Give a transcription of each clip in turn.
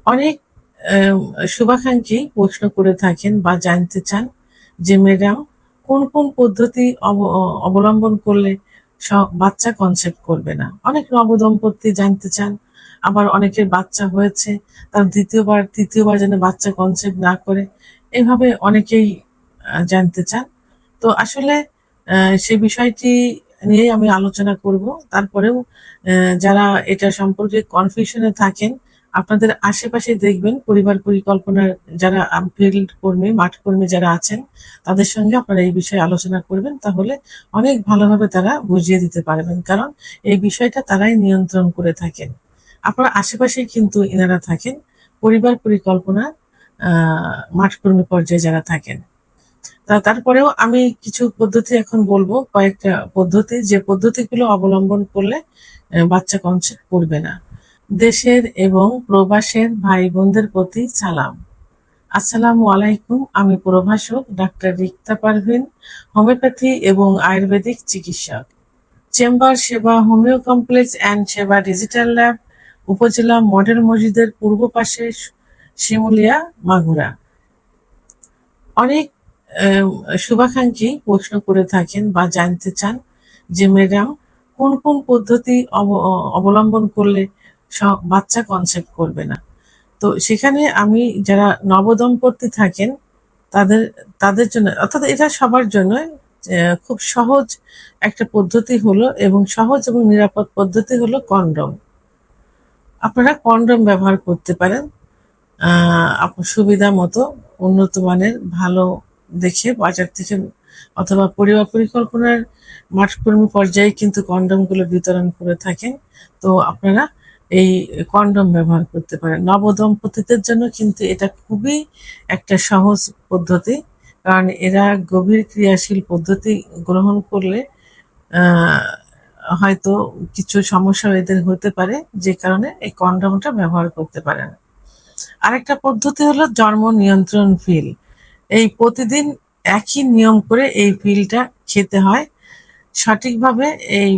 অনেক আহ, শুভাকাঙ্ক্ষী প্রশ্ন করে থাকেন বা জানতে চান যে ম্যাডাম কোন কোন পদ্ধতি অবলম্বন করলে বাচ্চা কনসেপ্ট করবে না। অনেক নবদম্পতি জানতে চান, আবার অনেকের বাচ্চা হয়েছে, তার তৃতীয়বার যেন বাচ্চা কনসেপ্ট না করে, এভাবে অনেকেই জানতে চান। তো আসলে সে বিষয়টি নিয়ে আমি আলোচনা করব। তারপরেও যারা এটা সম্পর্কে কনফিউশনে থাকেন, আপনাদের আশেপাশে দেখবেন পরিবার পরিকল্পনার যারা ফিল্ড কর্মী, মাঠ কর্মী যারা আছেন, তাদের সঙ্গে আপনারা এই বিষয়ে আলোচনা করবেন, তাহলে অনেক ভালোভাবে তারা বুঝিয়ে দিতে পারবেন। কারণ এই বিষয়টা তারাই নিয়ন্ত্রণ করে থাকেন। আপনার আশেপাশেই কিন্তু এনারা থাকেন, পরিবার পরিকল্পনা মাঠ কর্মী পর্যায়ে যারা থাকেন। তারপরেও আমি কিছু পদ্ধতি এখন বলবো, কয়েকটা পদ্ধতি, যে পদ্ধতিগুলো অবলম্বন করলে বাচ্চা কনসেপ্ট করবে না। দেশের এবং প্রবাসের ভাই বোনদের প্রতি সালাম। আসসালামু আলাইকুম। আমি প্রভাষক ডাক্তার রিক্তা পারভিন, হোমিওপ্যাথি এবং আয়ুর্বেদিক চিকিৎসক। চেম্বার সেবা হোমিও কমপ্লেক্স অ্যান্ড সেবা ডিজিটাল ল্যাব, উপজেলা মডেল মসজিদের পূর্ব পাশে, শিমুলিয়া, মাগুরা। অনেক শুভাকাঙ্ক্ষী প্রশ্ন করে থাকেন বা জানতে চান যে ম্যাডাম কোন কোন পদ্ধতি অবলম্বন করলে বাচ্চা কনসেপ্ট করবে না। তো সেখানে আমি যারা নবদম্পতি থাকেন তাদের তাদের জন্য, অর্থাৎ এটা সবার জন্য খুব সহজ একটা পদ্ধতি হলো, এবং সহজ এবং নিরাপদ পদ্ধতি হলো কন্ডম। আপনারা কন্ডম ব্যবহার করতে পারেন আপনার সুবিধা মতো, উন্নত মানের ভালো দেখে বাজার থেকে, অথবা পরিবার পরিকল্পনার মাঠকর্মী পর্যায়ে কিন্তু কন্ডম গুলো বিতরণ করে থাকেন। তো আপনারা এই কন্ডম ব্যবহার করতে পারেন। নবদম্পতিদের জন্য কিন্তু এটা খুবই একটা সহজ পদ্ধতি, কারণ এরা গভীর ক্রিয়াশীল পদ্ধতি গ্রহণ করলে আহ হয়তো কিছু সমস্যা এদের হতে পারে, যে কারণে এই কন্ডমটা ব্যবহার করতে পারেন। আরেকটা পদ্ধতি হলো জন্ম নিয়ন্ত্রণ পিল। এই প্রতিদিন একই নিয়ম করে এই পিলটা খেতে হয়। সঠিকভাবে এই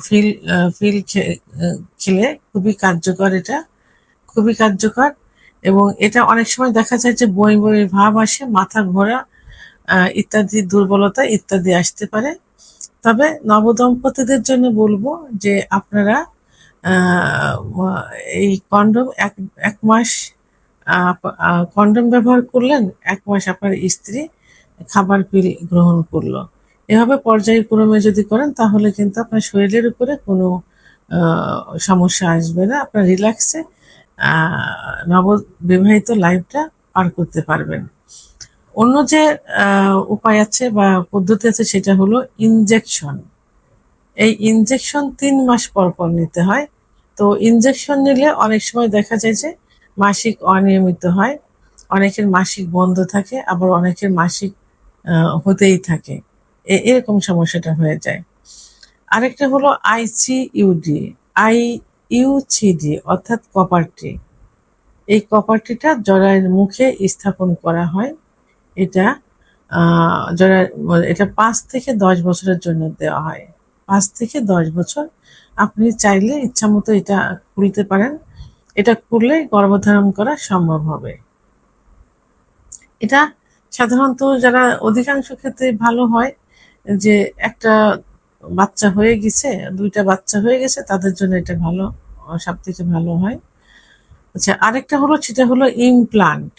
পিল খেলে খুবই কার্যকর, এটা খুবই কার্যকর। এবং এটা অনেক সময় দেখা যায় যে বই বই ভাব আসে, মাথা ঘোরা ইত্যাদি, দুর্বলতা ইত্যাদি আসতে পারে। তবে নবদম্পতিদের জন্য বলবো যে আপনারা এই কন্ডম এক এক মাস কন্ডম ব্যবহার করলেন, এক মাস আপনার স্ত্রী খাবার পিল গ্রহণ করলো। এভাবে পর্যায়ক্রমে যদি করেন তাহলে কিন্তু আপনার শরীরের উপরে কোনো সমস্যা আসবে না। আপনার রিল্যাক্সে নববিবাহিত লাইফটা পার করতে পারবেন। অন্য যে উপায় আছে বা পদ্ধতি আছে সেটা হলো ইনজেকশন। এই ইনজেকশন 3 মাস পর পর নিতে হয়। তো ইনজেকশন নিলে অনেক সময় দেখা যায় যে মাসিক অনিয়মিত হয়, অনেকের মাসিক বন্ধ থাকে, আবার অনেকের মাসিক হতেই থাকে, এরকম সমস্যাটা হয়ে যায়। আরেকটা হলো আইসিইউডি, আইইউসিডি অর্থাৎ কপারটি। এই কপারটিটা জরায়ের মুখে স্থাপন করা হয়। এটা এটা 5 থেকে 10 বছরের জন্য দেওয়া হয়। 5 থেকে 10 বছর আপনি চাইলে ইচ্ছামতো এটা খুলতে পারেন। এটা করলে গর্ভধারণ করা সম্ভব হবে। এটা সাধারণত যারা, অধিকাংশ ক্ষেত্রে ভালো হয় যে একটা বাচ্চা হয়ে গেছে, 2টা বাচ্চা হয়ে গেছে, তাদের জন্য এটা ভালো, সব থেকে ভালো হয়। আচ্ছা, আরেকটা হলো, সেটা হলো ইমপ্লান্ট।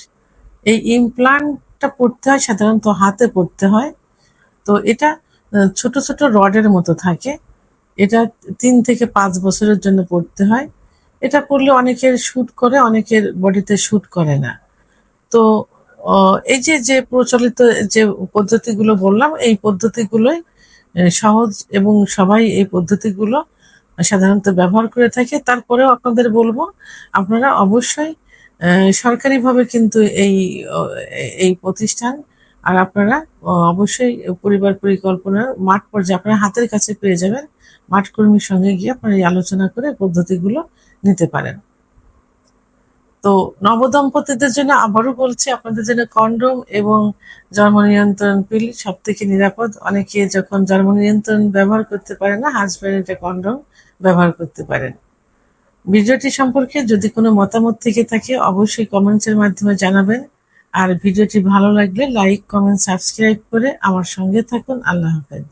এই ইমপ্লান্টটা পড়তে হয় সাধারণত হাতে পড়তে হয়। তো এটা ছোট ছোট রডের মতো থাকে। এটা 3 থেকে 5 বছরের জন্য পড়তে হয়। এটা পড়লে অনেকের শুট করে, অনেকের বডিতে শুট করে না। তো এই যে যে প্রচলিত যে পদ্ধতিগুলো বললাম, এই পদ্ধতিগুলোই সহজ, এবং সবাই এই পদ্ধতিগুলো সাধারণত ব্যবহার করে থাকে। তারপরেও আপনাদের বলবো আপনারা অবশ্যই সরকারিভাবে কিন্তু এই প্রতিষ্ঠান, আর আপনারা অবশ্যই পরিবার পরিকল্পনার মাঠ পর্যায়ে আপনারা হাতের কাছে পেয়ে যাবেন। মাঠ কর্মীর সঙ্গে গিয়ে আপনারা এই আলোচনা করে পদ্ধতিগুলো নিতে পারেন। তো নবদম্পতিদের জন্য আবারও বলছি, আপনাদের জন্য কন্ডম এবং জন্ম নিয়ন্ত্রণ পিল সব থেকে নিরাপদ। অনেকে যখন জন্ম নিয়ন্ত্রণ ব্যবহার করতে পারে না, হাজব্যান্ড এটা কন্ডম ব্যবহার করতে পারেন। ভিডিওটি সম্পর্কে যদি কোনো মতামত থেকে থাকে অবশ্যই কমেন্টসের মাধ্যমে জানাবেন। আর ভিডিওটি ভালো লাগলে লাইক, কমেন্ট, সাবস্ক্রাইব করে আমার সঙ্গে থাকুন। আল্লাহ হাফেজ।